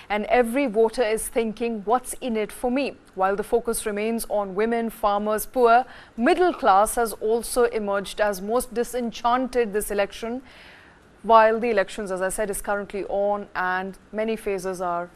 And every voter is thinking, what's in it for me? While the focus remains on women, farmers, poor, middle class has also emerged as most disenchanted this election. While the elections, as I said, is currently on and many phases are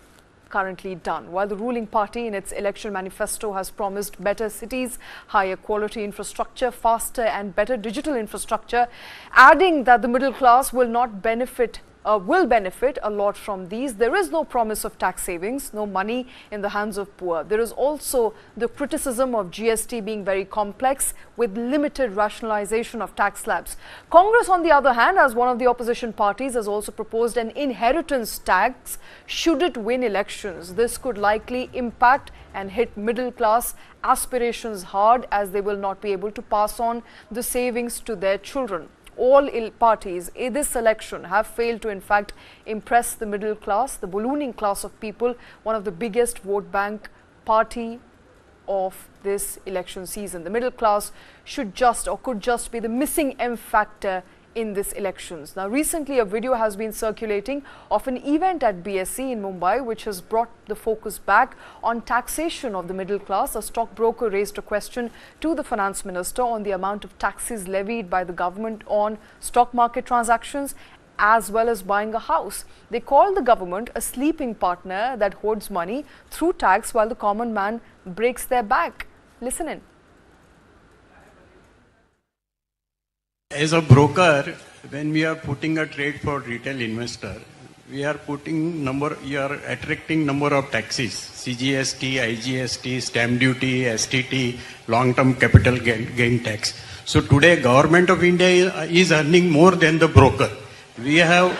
currently done. While the ruling party in its election manifesto has promised better cities, higher quality infrastructure, faster and better digital infrastructure, adding that the middle class will benefit a lot from these. There is no promise of tax savings, no money in the hands of poor. There is also the criticism of GST being very complex with limited rationalization of tax slabs. Congress, on the other hand, as one of the opposition parties, has also proposed an inheritance tax should it win elections. This could likely impact and hit middle class aspirations hard, as they will not be able to pass on the savings to their children. All parties in this election have failed to in fact impress the middle class, the ballooning class of people, one of the biggest vote bank party of this election season. The middle class should just or could just be the missing M factor in this elections. Now, recently a video has been circulating of an event at BSE in Mumbai which has brought the focus back on taxation of the middle class. A stockbroker raised a question to the finance minister on the amount of taxes levied by the government on stock market transactions as well as buying a house. They called the government a sleeping partner that hoards money through tax while the common man breaks their back. Listen in. As a broker, when we are putting a trade for retail investor, we are attracting number of taxes, CGST, IGST, stamp duty, STT, long-term capital gain tax. So today government of India is earning more than the broker. We have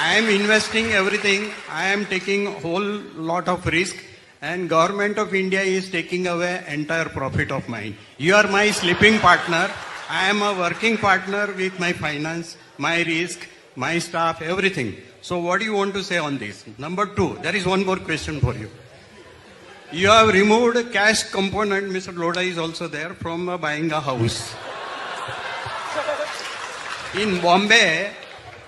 I am investing everything, I am taking a whole lot of risk, and government of India is taking away entire profit of mine. You are my sleeping partner, I am a working partner with my finance, my risk, my staff, everything. So what do you want to say on this? Number two, there is one more question for you. You have removed cash component, Mr. Lodha is also there, from buying a house. In Bombay,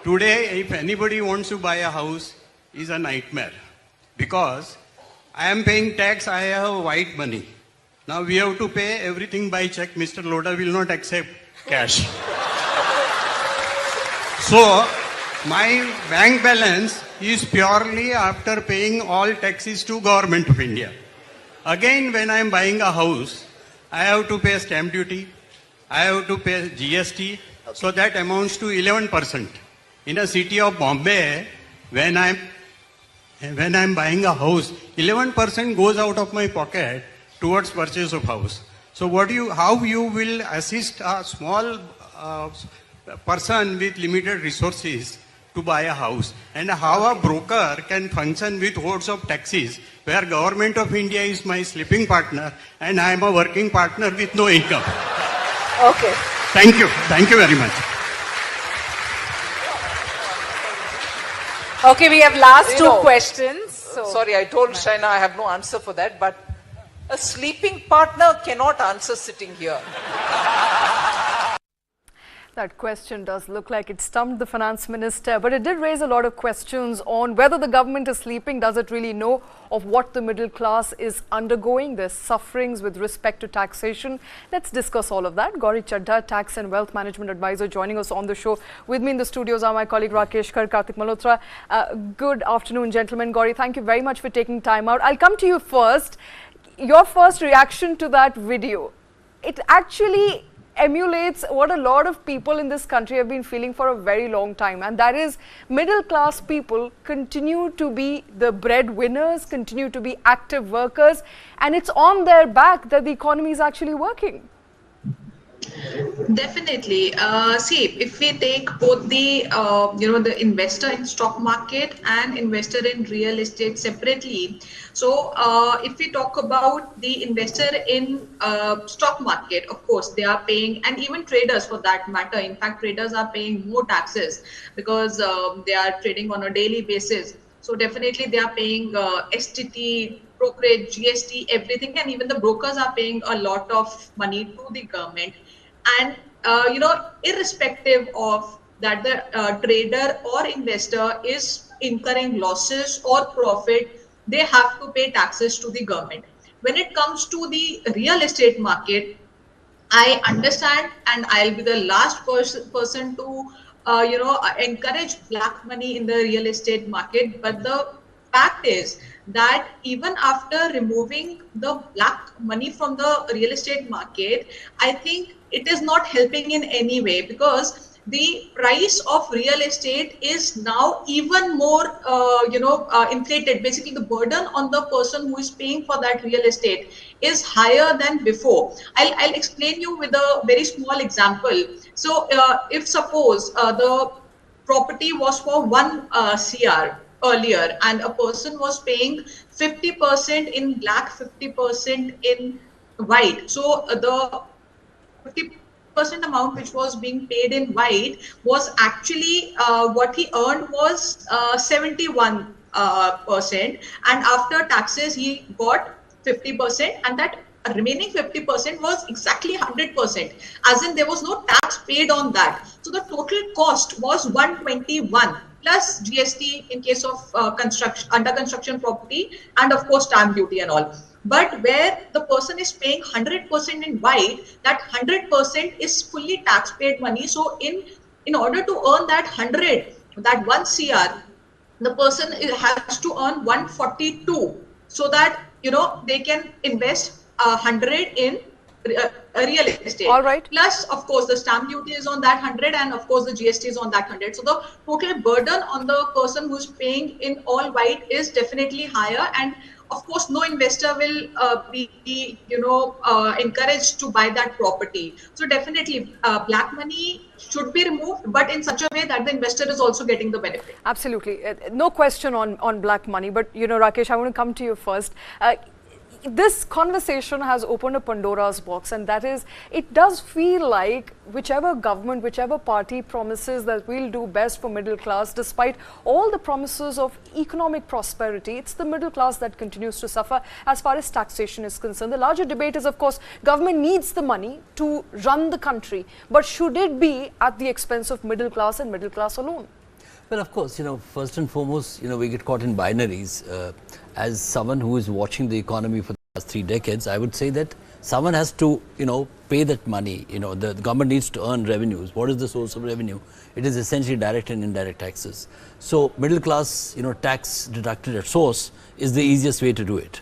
today, if anybody wants to buy a house, is a nightmare. Because I am paying tax, I have white money. Now we have to pay everything by check. Mr. Lodha will not accept cash. So, my bank balance is purely after paying all taxes to government of India. Again, when I am buying a house, I have to pay stamp duty, I have to pay GST, so that amounts to 11%. In a city of Bombay, when I'm buying a house, 11% goes out of my pocket towards purchase of house. So how you will assist a small person with limited resources to buy a house, and how a broker can function with hordes of taxes, where government of India is my sleeping partner and I am a working partner with no income. Okay. Thank you very much. Okay, we have last two questions. Sorry, I told Shaina I have no answer for that, but a sleeping partner cannot answer sitting here. That question does look like it stumped the finance minister, but it did raise a lot of questions on whether the government is sleeping. Does it really know of what the middle class is undergoing, their sufferings with respect to taxation? Let's discuss all of that. Gauri Chadda, Tax and Wealth Management Advisor, joining us on the show. With me in the studios are my colleague Rakesh Kar, Kartik Malhotra. Good afternoon, gentlemen. Gauri, thank you very much for taking time out. I'll come to you first. Your first reaction to that video. It actually emulates what a lot of people in this country have been feeling for a very long time, and that is middle class people continue to be the breadwinners, continue to be active workers, and it's on their back that the economy is actually working. Definitely. See, if we take both the the investor in stock market and investor in real estate separately. So if we talk about the investor in stock market, of course they are paying, and even traders for that matter. In fact, traders are paying more taxes because they are trading on a daily basis. So definitely they are paying STT, brokerage, GST, everything, and even the brokers are paying a lot of money to the government. And irrespective of that, the trader or investor is incurring losses or profit, they have to pay taxes to the government. When it comes to the real estate market, I understand, and I'll be the last person to, encourage black money in the real estate market. But the fact is that even after removing the black money from the real estate market, I think it is not helping in any way, because the price of real estate is now even more, inflated. Basically, the burden on the person who is paying for that real estate is higher than before. I'll explain you with a very small example. So, if suppose the property was for 1 CR earlier, and a person was paying 50% in black, 50% in white. So, the 50% amount which was being paid in white was actually what he earned was 71%, and after taxes he got 50%, and that remaining 50% was exactly 100%, as in there was no tax paid on that. So the total cost was 121 plus GST in case of construction, under construction property, and of course stamp duty and all. But where the person is paying 100% in white, that 100% is fully tax paid money. So in order to earn that 100, that 1 CR, the person has to earn 142, so that they can invest 100 in real estate. All right. Plus, of course, the stamp duty is on that 100, and of course the GST is on that 100. So the total burden on the person who's paying in all white is definitely higher, and of course no investor will be encouraged to buy that property. So definitely black money should be removed, but in such a way that the investor is also getting the benefit. Absolutely. No question on black money. But, Rakesh, I want to come to you first. This conversation has opened a Pandora's box, and that is, it does feel like whichever government, whichever party promises that we'll do best for middle class, despite all the promises of economic prosperity, it's the middle class that continues to suffer as far as taxation is concerned. The larger debate is, of course, government needs the money to run the country, but should it be at the expense of middle class and middle class alone? Well, of course, first and foremost, we get caught in binaries. As someone who is watching the economy for the last 3 decades, I would say that someone has to, pay that money. The government needs to earn revenues. What is the source of revenue? It is essentially direct and indirect taxes. So middle class, tax deducted at source is the easiest way to do it.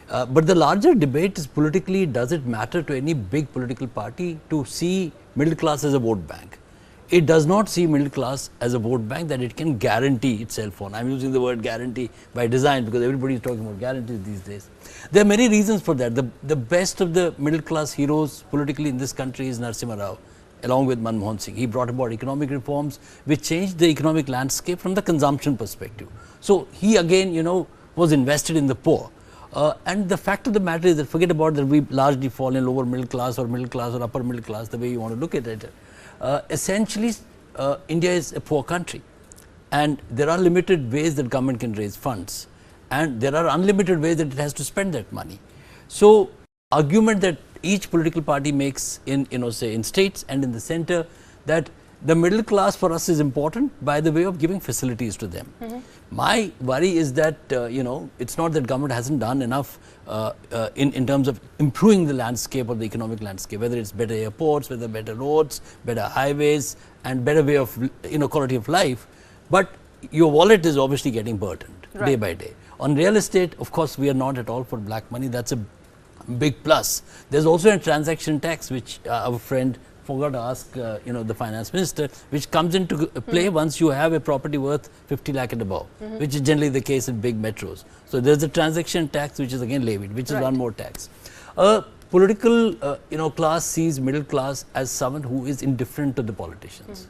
But the larger debate is politically, does it matter to any big political party to see middle class as a vote bank? It does not see middle class as a vote bank that it can guarantee itself on. I'm using the word guarantee by design because everybody is talking about guarantees these days. There are many reasons for that. The best of the middle class heroes politically in this country is Narasimha Rao, along with Manmohan Singh. He brought about economic reforms which changed the economic landscape from the consumption perspective. So he again, was invested in the poor. And the fact of the matter is that forget about that we largely fall in lower middle class or upper middle class, the way you want to look at it. Essentially, India is a poor country, and there are limited ways that government can raise funds, and there are unlimited ways that it has to spend that money. So, argument that each political party makes in say in states and in the center, that the middle class for us is important by the way of giving facilities to them. My worry is that it's not that government hasn't done enough in terms of improving the landscape or the economic landscape, whether it's better airports, whether better roads, better highways, and better way of quality of life. But your wallet is obviously getting burdened day by day. On real estate, of course, we are not at all for black money. That's a big plus. There's also a transaction tax, which our friend forgot to ask the finance minister, which comes into play once you have a property worth 50 lakh and above, which is generally the case in big metros. So there's a transaction tax which is again levied, which is one more tax. Political class sees middle class as someone who is indifferent to the politicians.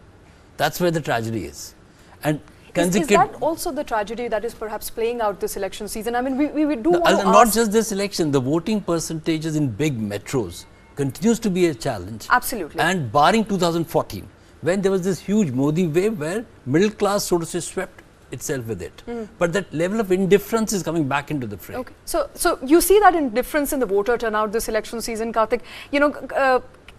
That's where the tragedy is. And is that also the tragedy that is perhaps playing out this election season? I mean, we do want to not just this election, the voting percentages in big metros continues to be a challenge. Absolutely. And barring 2014, when there was this huge Modi wave where middle class, so to say, swept itself with it. But that level of indifference is coming back into the fray. Okay. So you see that indifference in the voter turnout this election season, Kartik.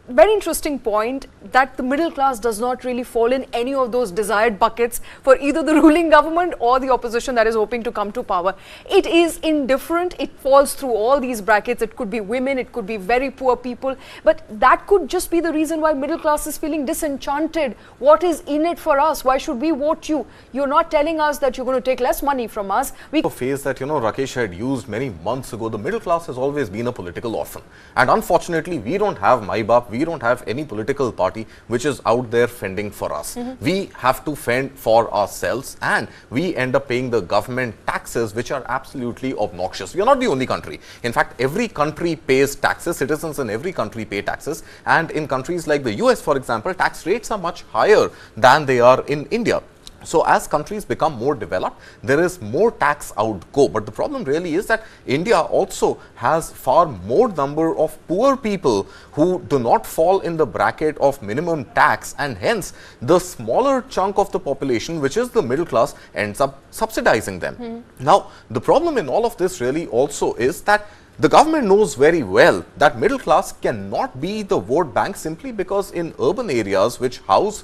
Very interesting point that the middle class does not really fall in any of those desired buckets for either the ruling government or the opposition that is hoping to come to power. It is indifferent. It falls through all these brackets. It could be women, it could be very poor people, but that could just be the reason why middle class is feeling disenchanted. What is in it for us? Why should we vote you? You're not telling us that you're going to take less money from us. A phase that, Rakesh had used many months ago. The middle class has always been a political orphan. And unfortunately, we don't have Mai Baap, we don't have any political party which is out there fending for us. We have to fend for ourselves, and we end up paying the government taxes which are absolutely obnoxious. We are not the only country. In fact, every country pays taxes. Citizens in every country pay taxes. And in countries like the US, for example, tax rates are much higher than they are in India. So as countries become more developed, there is more tax outgo. But the problem really is that India also has far more number of poor people who do not fall in the bracket of minimum tax, and hence the smaller chunk of the population, which is the middle class, ends up subsidizing them. Now, the problem in all of this really also is that the government knows very well that middle class cannot be the vote bank, simply because in urban areas which house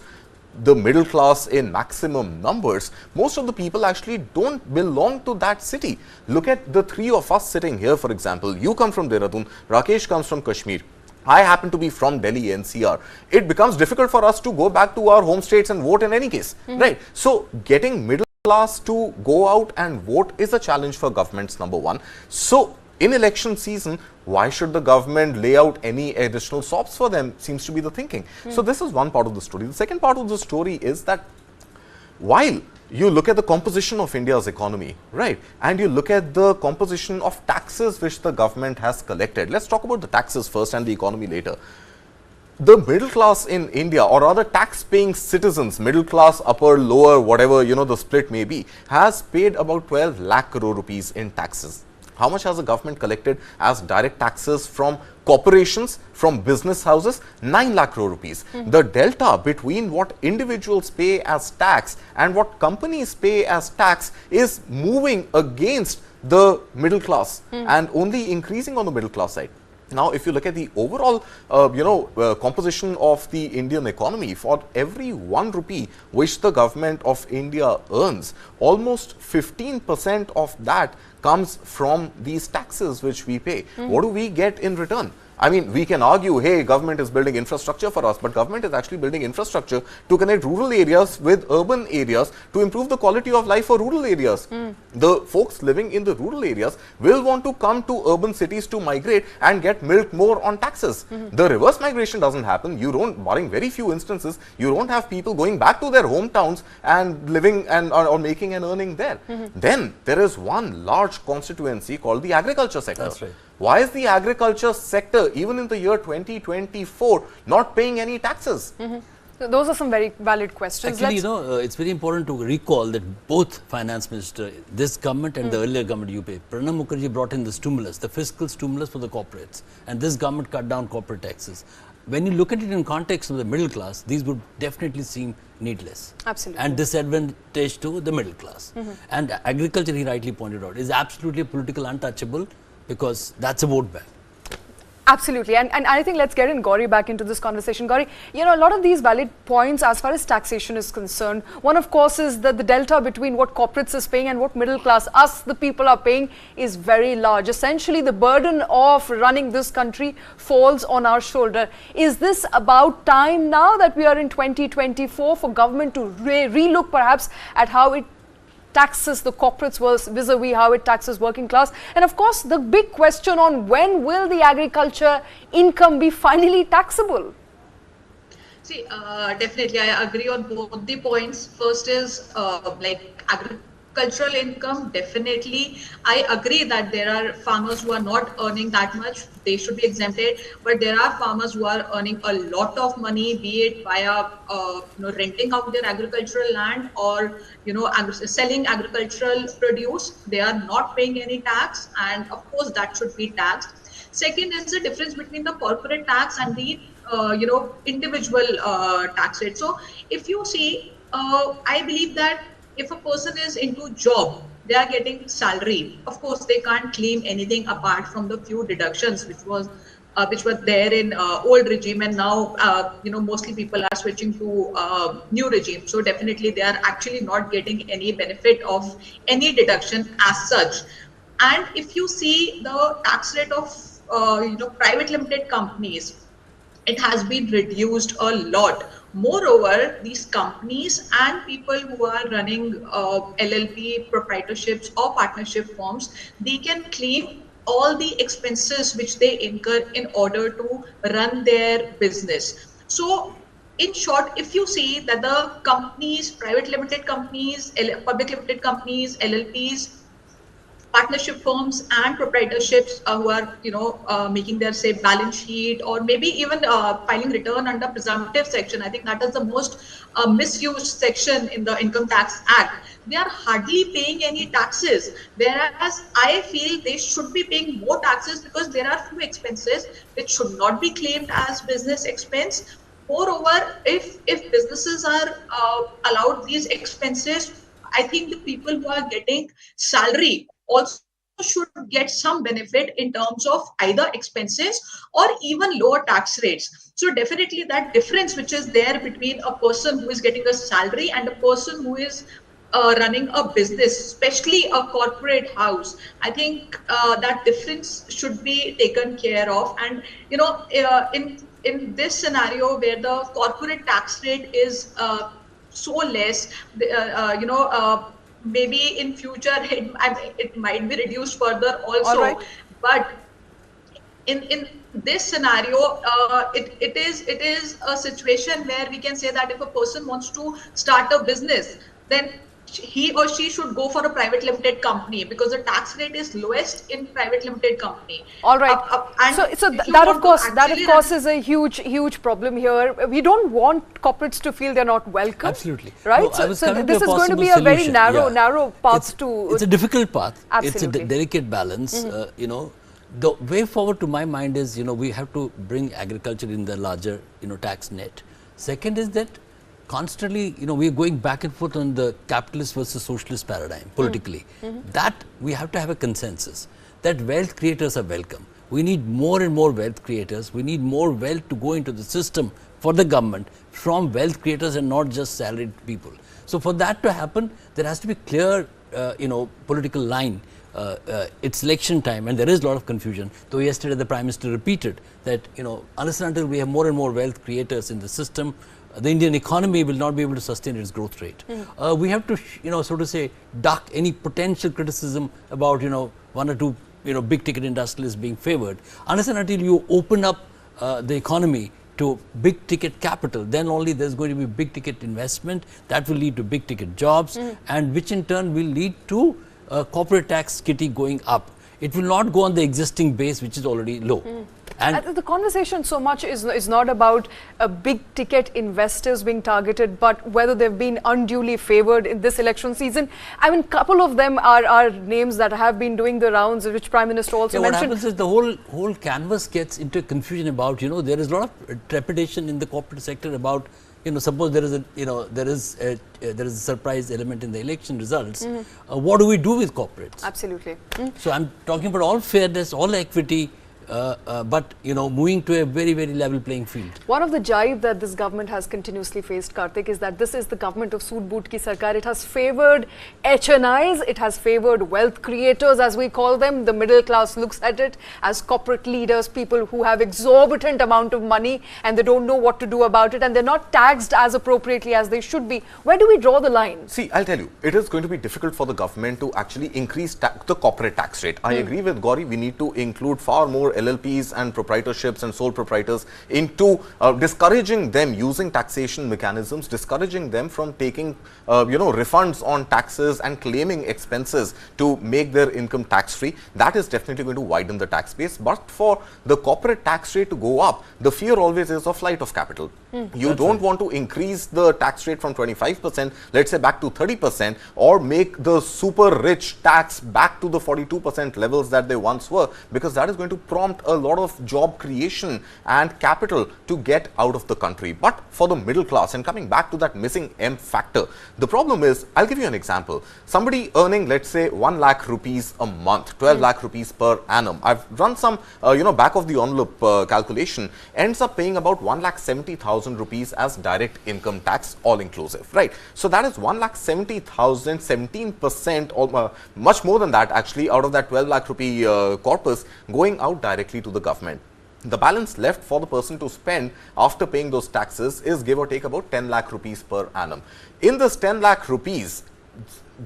the middle class in maximum numbers, most of the people actually don't belong to that city. Look at the three of us sitting here, for example. You come from Dehradun, Rakesh comes from Kashmir, I happen to be from Delhi NCR. It becomes difficult for us to go back to our home states and vote in any case, right? So getting middle class to go out and vote is a challenge for governments, number one. So in election season, why should the government lay out any additional SOPs for them, seems to be the thinking. So this is one part of the story. The second part of the story is that while you look at the composition of India's economy, right, and you look at the composition of taxes which the government has collected. Let's talk about the taxes first and the economy later. The middle class in India, or rather tax-paying citizens, middle class, upper, lower, whatever, the split may be, has paid about 12 lakh crore rupees in taxes. How much has the government collected as direct taxes from corporations, from business houses? 9 lakh crore rupees. The delta between what individuals pay as tax and what companies pay as tax is moving against the middle class and only increasing on the middle class side. Now, if you look at the overall, composition of the Indian economy, for every 1 rupee which the government of India earns, almost 15% of that comes from these taxes which we pay. What do we get in return? I mean, we can argue, hey, government is building infrastructure for us, but government is actually building infrastructure to connect rural areas with urban areas to improve the quality of life for rural areas. The folks living in the rural areas will want to come to urban cities to migrate and get milked more on taxes. The reverse migration doesn't happen. You don't, barring very few instances, you don't have people going back to their hometowns and living and or making and earning there. Then there is one large constituency called the agriculture sector. That's right. Why is the agriculture sector, even in the year 2024, not paying any taxes? So those are some very valid questions. Actually, it's very important to recall that both finance minister, this government and the earlier government UP, Pranab Mukherjee brought in the stimulus, the fiscal stimulus for the corporates, and this government cut down corporate taxes. When you look at it in context of the middle class, these would definitely seem needless. Absolutely. And disadvantage to the middle class. And agriculture, he rightly pointed out, is absolutely a political untouchable, because that's a vote bank. Absolutely. And I think let's get in Gauri back into this conversation. Gauri, a lot of these valid points as far as taxation is concerned. One, of course, is that the delta between what corporates is paying and what middle class, us, the people, are paying is very large. Essentially, the burden of running this country falls on our shoulder. Is this about time now that we are in 2024 for government to relook perhaps at how it taxes the corporates vis-a-vis how it taxes working class? And of course, the big question on when will the agriculture income be finally taxable? See, definitely, I agree on both the points. First is agricultural income. Definitely, I agree that there are farmers who are not earning that much. They should be exempted. But there are farmers who are earning a lot of money, be it via renting out their agricultural land or selling agricultural produce. They are not paying any tax, and of course that should be taxed. Second is the difference between the corporate tax and the individual tax rate. So if you see, I believe that if a person is into job, they are getting salary. Of course, they can't claim anything apart from the few deductions which were there in old regime, and now mostly people are switching to new regime. So definitely they are actually not getting any benefit of any deduction as such. And if you see the tax rate of private limited companies, it has been reduced a lot. Moreover, these companies and people who are running LLP proprietorships or partnership firms, they can claim all the expenses which they incur in order to run their business. So in short, if you see that the companies, private limited companies, public limited companies, LLPs, partnership firms and proprietorships who are making their say balance sheet, or maybe even filing return under presumptive section, I think that is the most misused section in the Income Tax Act. They are hardly paying any taxes, whereas I feel they should be paying more taxes, because there are few expenses which should not be claimed as business expense. Moreover, if businesses are allowed these expenses, I think the people who are getting salary also should get some benefit in terms of either expenses or even lower tax rates. So definitely that difference which is there between a person who is getting a salary and a person who is running a business, especially a corporate house, I think that difference should be taken care of. And in this scenario where the corporate tax rate is so less, maybe in future it might be reduced further also. Right. But in this scenario, it is a situation where we can say that if a person wants to start a business, then he or she should go for a private limited company, because the tax rate is lowest in private limited company. All right. So that of course is a huge problem here. We don't want corporates to feel they're not welcome. Absolutely. Right. No, so this is going to be a very narrow path to. It's a difficult path. Absolutely. It's a delicate balance. The way forward to my mind is, we have to bring agriculture in the larger, tax net. Second is that constantly, we are going back and forth on the capitalist versus socialist paradigm politically. That we have to have a consensus that wealth creators are welcome. We need more and more wealth creators. We need more wealth to go into the system for the government from wealth creators and not just salaried people. So for that to happen, there has to be clear, political line. It's election time and there is a lot of confusion. Though yesterday the Prime Minister repeated that, unless and until we have more and more wealth creators in the system, the Indian economy will not be able to sustain its growth rate. We have to, so to say, duck any potential criticism about, one or two, big ticket industrialists being favored. Unless and until you open up the economy to big ticket capital, then only there's going to be big ticket investment that will lead to big ticket jobs, and which in turn will lead to corporate tax kitty going up. It will not go on the existing base, which is already low. And the conversation so much is not about big ticket investors being targeted, but whether they've been unduly favored in this election season. I mean, couple of them are names that have been doing the rounds, which Prime Minister also mentioned. What happens is the whole canvas gets into confusion about, there is a lot of trepidation in the corporate sector about, suppose there is a surprise element in the election results. What do we do with corporates? Absolutely. So I'm talking about all fairness, all equity, but moving to a very, very level playing field. One of the jive that this government has continuously faced, Kartik, is that this is the government of Sood Boot Ki Sarkar. It has favored HNIs, it has favored wealth creators, as we call them. The middle class looks at it as corporate leaders, people who have exorbitant amount of money and they don't know what to do about it, and they're not taxed as appropriately as they should be. Where do we draw the line? See, I'll tell you, it is going to be difficult for the government to actually increase the corporate tax rate. I agree with Gauri, we need to include far more LLPs and proprietorships and sole proprietors into discouraging them using taxation mechanisms, discouraging them from taking refunds on taxes and claiming expenses to make their income tax free. That is definitely going to widen the tax base. But for the corporate tax rate to go up, the fear always is of flight of capital. You don't want to increase the tax rate from 25%, let's say back to 30%, or make the super rich tax back to the 42% levels that they once were, because that is going to prompt prompt a lot of job creation and capital to get out of the country. But for the middle class, and coming back to that missing M factor, the problem is, I'll give you an example. Somebody earning, let's say, 1 lakh rupees a month, 12 lakh rupees per annum. I've run some, back of the envelope calculation, ends up paying about 1,70,000 rupees as direct income tax, all inclusive, right? So that is 1,70,000, 17%, or much more than that actually, out of that 12 lakh rupee corpus going out directly to the government. The balance left for the person to spend after paying those taxes is give or take about 10 lakh rupees per annum. In this 10 lakh rupees,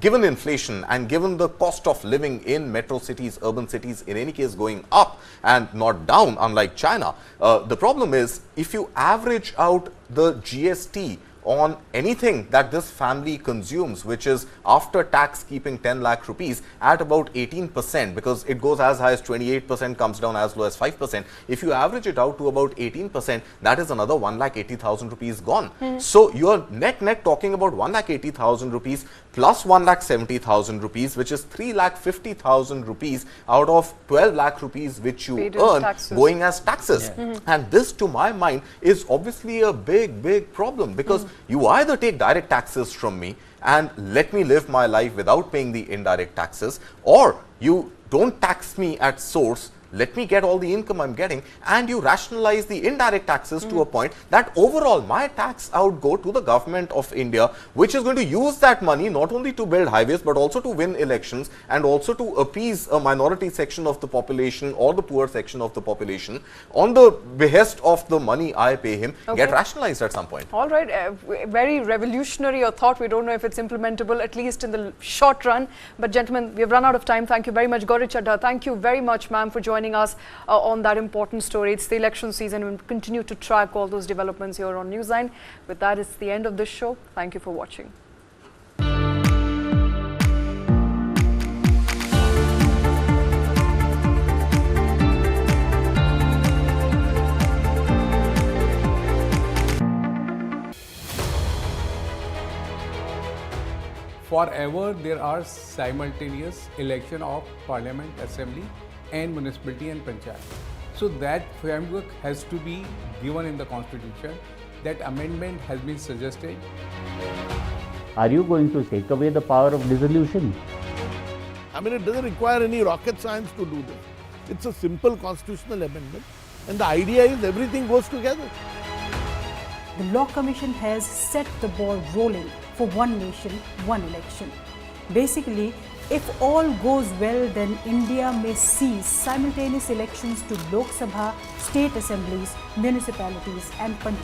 given inflation and given the cost of living in metro cities, urban cities, in any case going up and not down, unlike China, the problem is if you average out the GST on anything that this family consumes, which is after tax keeping 10 lakh rupees at about 18%, because it goes as high as 28%, comes down as low as 5%. If you average it out to about 18%, that is another 1,80,000 rupees gone. So you are net talking about 1,80,000 rupees plus 1,70,000 rupees, which is 3,50,000 rupees out of 12 lakh rupees which you earn going as taxes. And this, to my mind, is obviously a big problem, because you either take direct taxes from me and let me live my life without paying the indirect taxes, or you don't tax me at source, let me get all the income I'm getting, and you rationalize the indirect taxes to a point that overall my tax outgo to the government of India, which is going to use that money not only to build highways but also to win elections and also to appease a minority section of the population or the poor section of the population on the behest of the money I pay him, get rationalized at some point. All right, very revolutionary thought. We don't know if it's implementable, at least in the short run. But gentlemen, we have run out of time. Thank you very much. Gauri Chadda, thank you very much, ma'am, for joining us on that important story. It's the election season. We'll continue to track all those developments here on Newsline. With that, it's the end of this show. Thank you for watching. Forever there are simultaneous election of Parliament, Assembly and Municipality and Panchayat. So that framework has to be given in the Constitution. That amendment has been suggested. Are you going to take away the power of dissolution? I mean, it doesn't require any rocket science to do this. It's a simple constitutional amendment, and the idea is everything goes together. The Law Commission has set the ball rolling for one nation, one election. Basically, if all goes well, then India may see simultaneous elections to Lok Sabha, state assemblies, municipalities and panchayats.